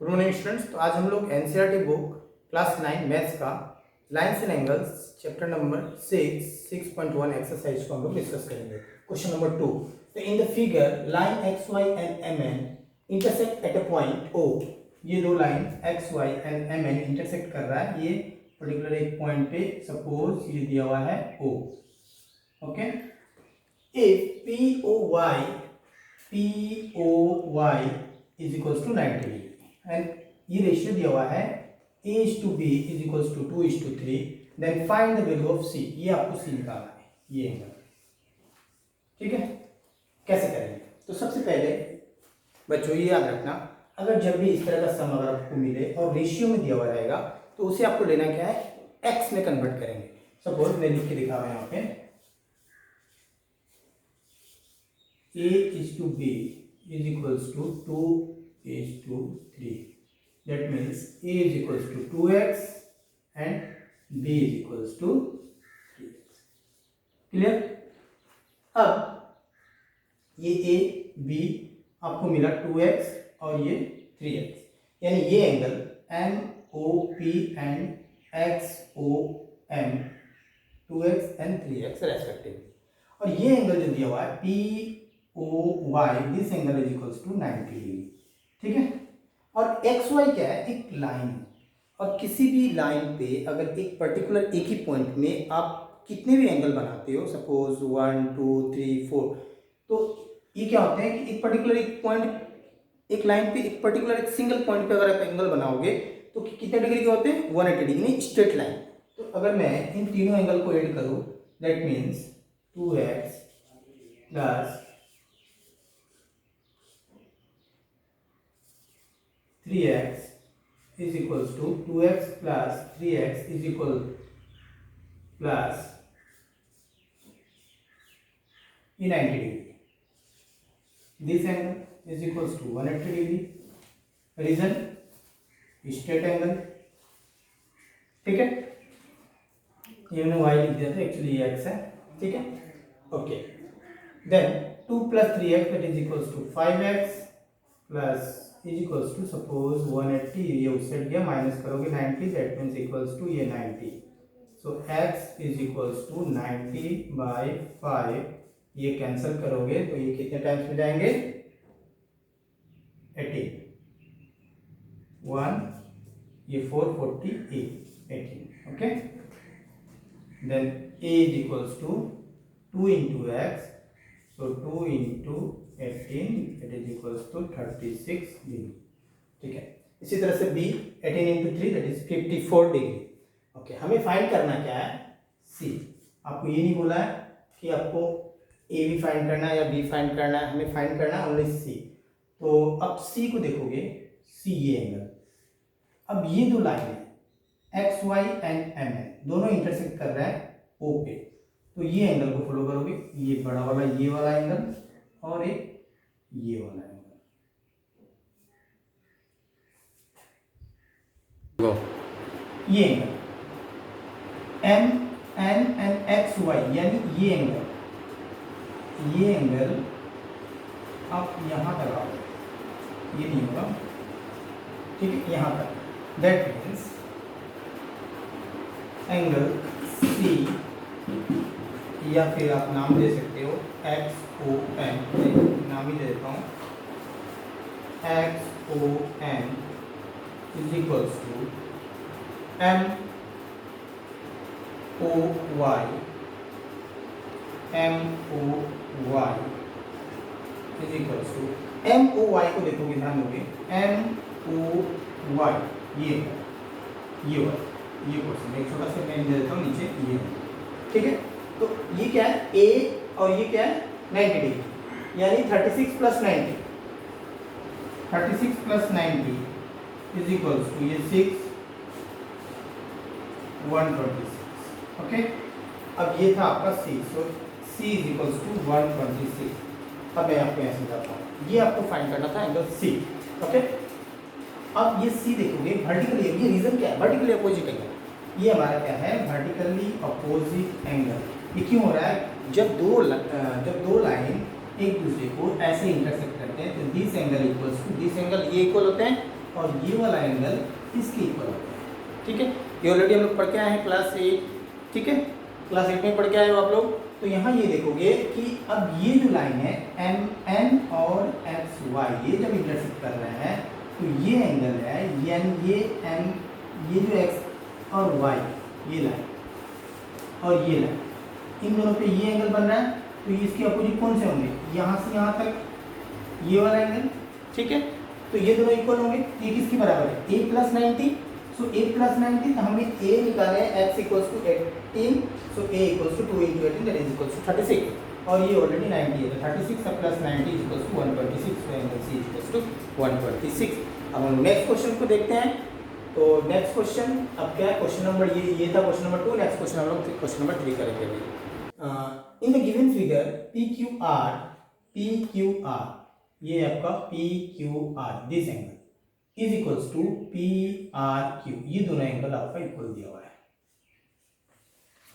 Good morning students. तो आज हम लोग एनसीईआरटी बुक क्लास 9 मैथ्स का lines and angles chapter number 6.1 exercise को हम लोग डिस्कस करेंगे। Question number 2। तो in the figure line X Y and M N intersect at a point O. ये दो line X Y and M N intersect कर रहा है, ये पर्टिकुलर एक पॉइंट पे, सपोज ये दिया हुआ है O. Okay, if P O Y is equals to 90 degree and ये रेशियो दिया हुआ है A/B is equals to 2:3, then find the value of C। ये आपको C निकालना है, ये एंगल। ठीक है, कैसे करेंगे? तो सबसे पहले बच्चों ये याद रखना, अगर जब भी इस तरह का सम अगर आपको मिले और रेशियो में दिया हुआ रहेगा तो उसे आपको लेना क्या है, x में कन्वर्ट करेंगे। सपोज मैं लिख के दिखा रहा हूं यहाँ पे A/B is equals to 2:3. That means A is equals to 2x and B is equals to 3x. Clear? अब ये A B आपको मिला 2x और ये 3x, यानी ये angle MOP and XOM 2x and 3x respectively, और ये एंगल जो दिया हुआ है POY, this angle is equals to 90 degree. ठीक है, और एक्स वाई क्या है, एक लाइन है, और किसी भी लाइन पे अगर एक पर्टिकुलर एक ही पॉइंट में आप कितने भी एंगल बनाते हो, सपोज 1 2 3 4, तो ये क्या होते हैं कि एक पर्टिकुलर एक पॉइंट, एक लाइन पे एक पर्टिकुलर एक सिंगल पॉइंट पे अगर आप एंगल बनाओगे तो कितने डिग्री के होते हैं, 180 डिग्री, स्ट्रेट लाइन। तो अगर मैं इन तीनों एंगल को ऐड करूं, that means 2x plus 3x is equals to 2x plus 3x is equal plus ये 90 degree, this angle is equals to 180 degree, reason straight angle. ठीक है, ये मैंने y लिख दिया था, एक्चुअली ये x है। ठीक है, okay, then 2 plus 3x that is equals to 5x plus is equals to suppose 180, ये उस साइड गया, माइनस करोगे 90, दैट मीन्स इक्वल्स टू ये 90। सो x इज इक्वल्स टू 90/5, ये कैंसिल करोगे तो ये कितने टाइम्स में जाएंगे, 18, 1 ये 4 48 18। Okay, then a is equals to 2 into x, so 2 into 18 it is equals to 36 degree. ठीक है, इसी तरह से b 18 into 3 that is 54 degree. Okay, हमें फाइंड करना क्या है, c। आपको ये नहीं बोला है कि आपको a भी फाइंड करना है या b फाइंड करना है, हमें फाइंड करना है ओनली c। तो अब c को देखोगे, c ये एंगल, अब ये दो लाइन है X Y and M N, दोनों इंटरसेक्ट कर रहा है o पे, तो ये एंगल को फॉलो करोगे, ये बड़ा वाला ये वाला एंगल और एक ये वाला एंगल। ये angle M N and X Y, यानी ये एंगल आप यहां तक आओ, ये नहीं होगा। ठीक है, यहां तक, दैट मीन्स एंगल सी, या फिर आप नाम दे सकते हो XOM, नाम ही दे देता हूँ, XOM is equals to MOY is equals to, MOY को देखोगे, ध्यान दोगे, MOY ये क्वेश्चन एक छोटा सा मैं दे देता हूँ नीचे, ये। ठीक है, तो ये क्या है A और ये क्या है 90 डिग्री, यानी 36 plus 90, 36 plus 90 is equals to ये 6 126। ओके, अब ये था आपका C, so C is equals to 126। अब मैं आपको यहाँ समझाता हूँ, ये आपको फाइंड करना था एंगल C। ओके, अब ये C देखोगे वर्टिकली, ये रीजन क्या है, वर्टिकली अपोजिट एंगल, ये हमारा क्या है, वर्टिकली अपोजिट एंगल। ये क्यों हो रहा है, जब दो लाइन एक दूसरे को ऐसे इंटरसेक्ट करते हैं तो this angle equals to this angle, ये इक्वल होते हैं, और ये वाला एंगल इसके इक्वल होता है। ठीक है, ये ऑलरेडी हम लोग पढ़ के आए हैं क्लास 8। ठीक है, क्लास 8 में पढ़ के आए हो आप लोग। तो यहाँ ये देखोगे कि अब ये जो लाइन है एम एन और एक्स वाई, ये जब इंटरसेक्ट कर रहे हैं तो ये एंगल है एन, ये एम, ये जो एक्स और वाई, ये लाइन और ये लाइन, इन दोनों पे ये एंगल बन रहा है। तो इसके अपोजिट कौन से होंगे, यहाँ से यहाँ तक ये वाला एंगल। ठीक है, तो ये दोनों इक्वल होंगे। ये किसके बराबर है, a plus 90। So a plus 90, तो हमें a निकाले x equals to 18। So a equals to 2 into 18 that is equals to 36, और ये ऑलरेडी 90 है, तो 36 plus 90 equals to 126। So angle c equals to 126। अब हम नेक्स्ट क्वेश्चन को देखते हैं। तो नेक्स्ट क्वेश्चन अब क्या है, क्वेश्चन नंबर ये था क्वेश्चन नंबर 2। नेक्स्ट क्वेश्चन हम लोग क्वेश्चन नंबर 3 करेंगे अभी। In the given figure PQR, ये आपका PQR, this angle is equals to PRQ, ये दोनों एंगल आपका इक्वल दिया हुआ है।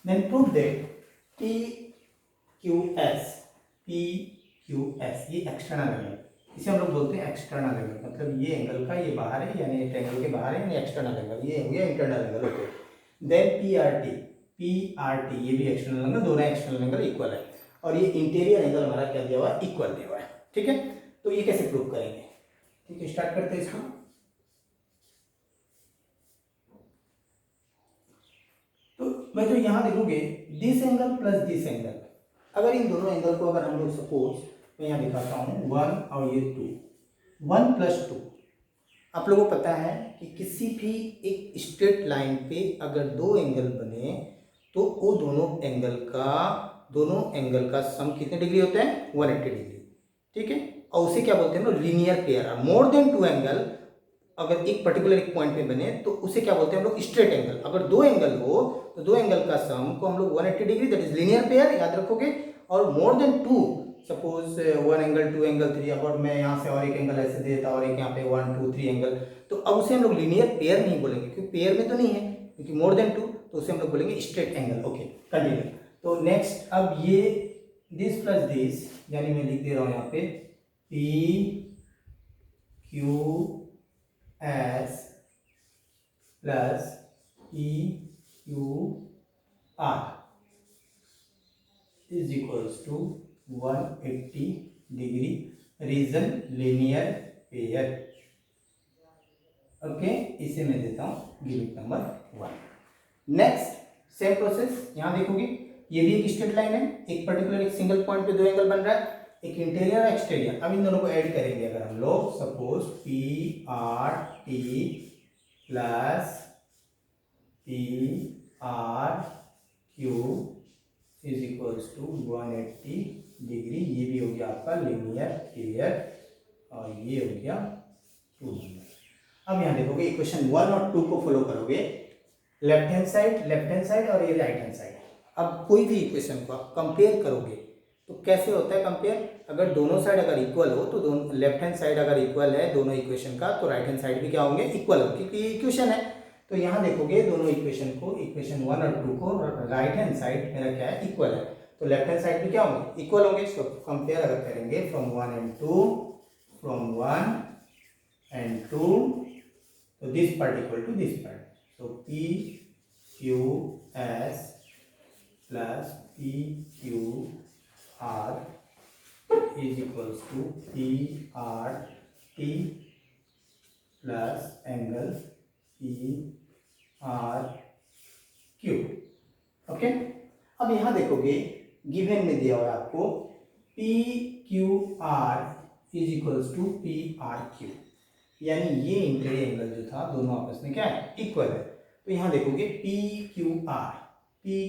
देन प्रूव दैट PQS, ये एक्सटर्नल एंगल, इसे हम लोग बोलते हैं एक्सटर्नल एंगल, मतलब ये एंगल का ये बाहर है, यानी ट्रायंगल के बाहर है, यानी एक्सटर्नल एंगल, ये हो गया internal angle. Okay, then PRT, ये भी एक्सटर्नल एंगल, दोनों एक्सटर्नल एंगल इक्वल है, और ये इंटीरियर एंगल हमारा क्या दिया हुआ है, इक्वल दिया हुआ है। ठीक है, तो ये कैसे प्रूव करेंगे। ठीक है, स्टार्ट करते हैं इसको। तो मैं जो यहां देखोगे this angle plus this angle, अगर इन दोनों एंगल को अगर हम लोग सपोज मैं यहां दिखाता हूं 1 और ये 2, 1 प्लस 2, आप लोगों को पता है कि किसी भी एक स्ट्रेट लाइन पे अगर दो एंगल बने तो वो दोनों एंगल का सम कितने डिग्री होता है, 180 डिग्री। ठीक है, और उसे क्या बोलते हैं हम लोग, linear pair. More than two angle अगर एक पर्टिकुलर एक पॉइंट पे बने तो उसे क्या बोलते हैं हम लोग, स्ट्रेट एंगल। अगर दो एंगल हो तो दो एंगल का सम को हम लोग 180 degree, that is linear pair, याद रखोगे। और more than two, suppose 1 angle 2 angle 3, अगर मैं यहाँ से और एक एंगल ऐसे देता और एक यहाँ पे 1 2 3 एंगल, तो अब उसे हम लोग लीनियर पेयर नहीं बोलेंगे, क्योंकि पेयर में तो नहीं है, क्योंकि मोर देन 2, तो उसे हम लोग बोलेंगे स्ट्रेट एंगल। Okay, continue. तो नेक्स्ट, अब ये दिस प्लस दिस, यानी मैं लिख दे रहा हूँ यहाँ पे PQS plus PQR is equals to 180 degree, reason linear pair. Okay, इसे मैं देता हूं गिमिक नंबर 1। नेक्स्ट सेम प्रोसेस, यहां देखोगे ये भी एक स्ट्रेट लाइन है, एक पर्टिकुलर एक सिंगल पॉइंट पे दो एंगल बन रहा है, एक इंटीरियर और एक्सटीरियर। अब इन दोनों को ऐड करेंगे अगर हम लोग, suppose PRT plus PRQ is equals to 180 degree, ये भी हो गया आपका लीनियर पेयर, और ये हो गया 2 नंबर। अब यहाँ देखोगे इक्वेशन 1 और 2 को फॉलो करोगे, लेफ्ट हैंड साइड और ये राइट हैंड साइड। अब कोई भी इक्वेशन को आप कंपेयर करोगे तो कैसे होता है कंपेयर, अगर दोनों साइड अगर इक्वल हो तो दोनों, लेफ्ट हैंड साइड अगर इक्वल है दोनों इक्वेशन का, तो राइट हैंड साइड भी क्या होंगे, इक्वल हो, क्योंकि ये इक्वेशन है। तो यहाँ देखोगे दोनों इक्वेशन को, इक्वेशन 1 और 2 को, राइट हैंड साइड मेरा क्या है, इक्वल है, तो लेफ्ट हैंड साइड भी क्या होंगे, इक्वल होंगे। सो कंपेयर अगर करेंगे फ्रॉम 1 and 2, फ्रॉम 1 and 2, तो this part equal to this part, so PQS plus PQR is equals to PRT plus angle PRQ। Okay, अब यहां देखोगे गिवन में दिया हुआ है आपको PQR is equals to PRQ, यानी ये इंटीरियर एंगल जो था दोनों आपस में क्या है, इक्वल है। तो यहां देखोगे PQR, ये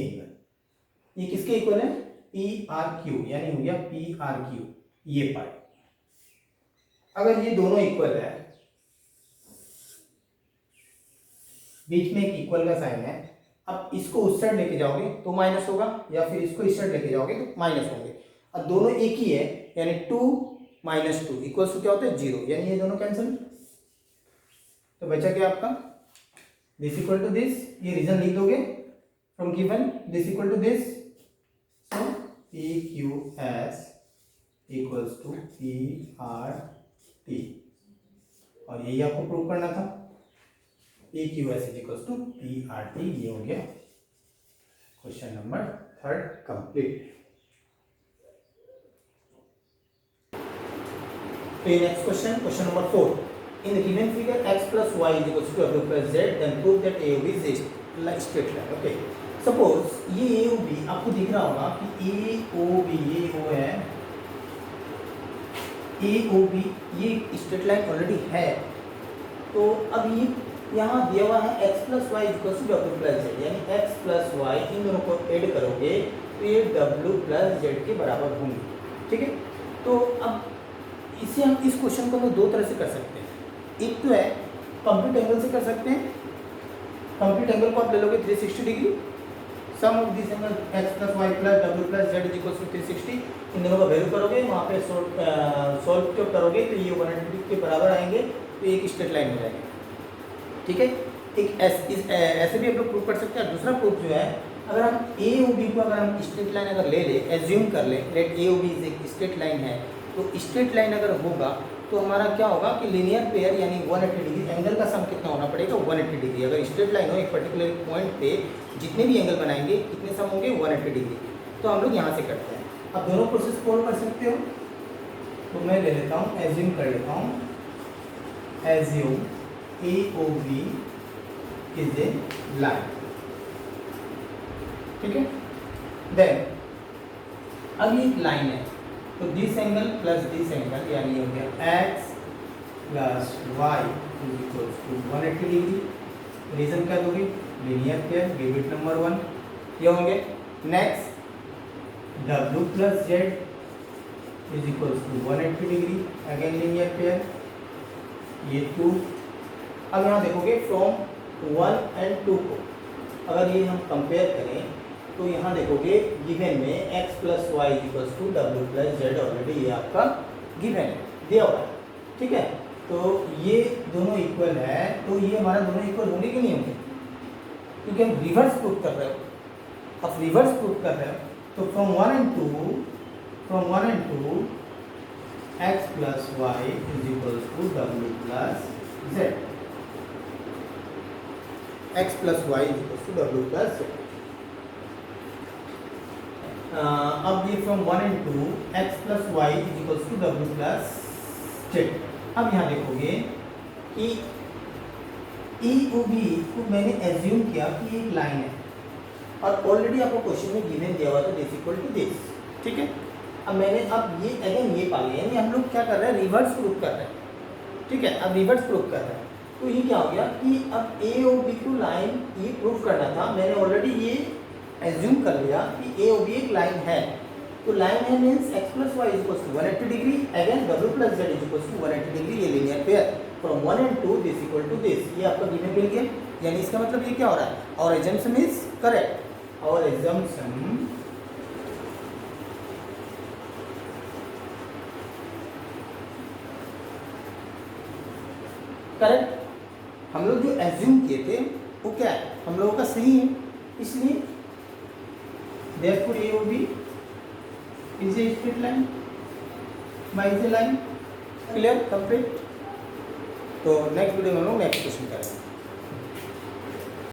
एंगल, ये किसके इक्वल है, PRQ, यानी हो गया PRQ ये पार्ट। अगर ये दोनों इक्वल है, बीच में एक इक्वल का साइन है, अब इसको उस साइड लेके जाओगे तो माइनस होगा, या फिर इसको इस साइड लेके जाओगे तो माइनस होंगे। अब दोनों एक ही है, यानी 2 - 2 इक्वल्स टू क्या होता है, 0, यानी ये दोनों कैंसिल। तो बचा क्या आपका, दिस इक्वल टू दिस, ये रीजन लिख दोगे from given, this equal to this, so PQS equals to PRT और यही आपको प्रूव करना था। A Q S is equal to P R T, ये हो गया question number 3 complete. Next question, question number 4, in the given figure x plus y is equal to w plus z, then prove that AOB is a straight line। Okay, suppose ये AOB आपको दिख रहा होगा कि AOB ये वो है, AOB ये स्ट्रेट लाइन ऑलरेडी है। तो अब ये यहाँ दिया हुआ है x plus y is equal to w plus z, यानी x plus y इन दोनों को ऐड करोगे तो ये w plus z के बराबर होंगे। ठीक है, तो अब इसे हम इस क्वेश्चन को हम दो तरह से कर सकते हैं। एक तो है कंप्लीट एंगल से कर सकते हैं। कंप्लीट एंगल को आप ले लोगे 360 degree, sum of this angle x plus y plus w plus z is equal to 360, इन दोनों का वैल्यू करोगे, वहाँ पे सॉल्व जब करोगे तो ये 180 के बराबर आएंगे, तो एक स्ट्रेट लाइन हो जाएगी। ठीक है, एक ऐसे भी आप लोग प्रूव कर सकते हैं। दूसरा प्रूफ जो है, अगर हम ए ओ बी को अगर हम स्ट्रेट लाइन अगर ले एज्यूम कर ले, लेट ए ओ बी एक स्ट्रेट लाइन है, तो स्ट्रेट लाइन अगर होगा तो हमारा क्या होगा कि लीनियर पेयर यानी 180 डिग्री, एंगल का सम कितना होना पड़ेगा 180 डिग्री। अगर स्ट्रेट लाइन हो एक पर्टिकुलर पॉइंट पे जितने भी एंगल बनाएंगे कितने सम होंगे 180 डिग्री। तो हम लोग यहाँ से करते हैं। अब दोनों प्रोसेस फॉलो कर सकते हो, तो मैं ले लेता हूँ, एज्यूम कर लेता हूँ, assume A O B is a line. ठीक है, देन अब ये एक लाइन है, तो this angle plus this angle यानी हो गया x plus y is equal to 180 degree. Reason क्या दोगे, linear pair, give it number 1, ये होंगे। Next w plus z is equal to 180 degree, again linear pair, ये 2। अब यहाँ देखोगे फ्रॉम 1 and 2 को अगर ये हम कंपेयर करें तो यहाँ देखोगे गिवन में x plus y equals to डब्ल्यू प्लस जेड, ऑलरेडी ये आपका गिवन है, दिया हुआ है। ठीक है, तो ये दोनों इक्वल है, तो ये हमारा दोनों इक्वल होंगे कि नहीं होंगे, क्योंकि हम रिवर्स प्रूफ कर रहे हो। अब रिवर्स प्रूफ कर रहे हो तो from 1 and 2 x plus y is equals to डब्ल्यू plus z, x plus y is equals to डब्ल्यू प्लस जेड। अब ये from 1 and 2 x plus y is equals to डब्ल्यू प्लस जेड। अब यहाँ देखोगे कि ई ओ बी को मैंने एज्यूम किया कि एक लाइन है, और ऑलरेडी आपको क्वेश्चन में गिवन दिया हुआ था दिस इक्वल टू दिस। ठीक है, अब मैंने अब ये अगेन ये पा लिया, यानी हम लोग क्या कर रहे हैं, रिवर्स प्रूफ कर रहे हैं। ठीक है, अब रिवर्स प्रूफ कर रहे हैं, तो ये क्या हो गया कि अब ए ओ बी को लाइन ये प्रूफ करना था, मैंने ऑलरेडी ये एज्यूम कर लिया कि ए ओ बी एक लाइन है। तो लाइन है means x plus y is equal to 180 degree, again w plus z is equal to 180 degree, ये linear pair from 1 and 2 this equal to this, ये आपका गिवन मिल गया। यानी इसका मतलब ये क्या हो रहा है, our assumption is correct, our assumption correct. हम लोग जो एज्यूम किए थे वो क्या है, हम लोगों का सही है, इसलिए therefore AOB is a straight line by the line। Clear, complete. तो नेक्स्ट वीडियो में हम लोग नेक्स्ट क्वेश्चन करेंगे।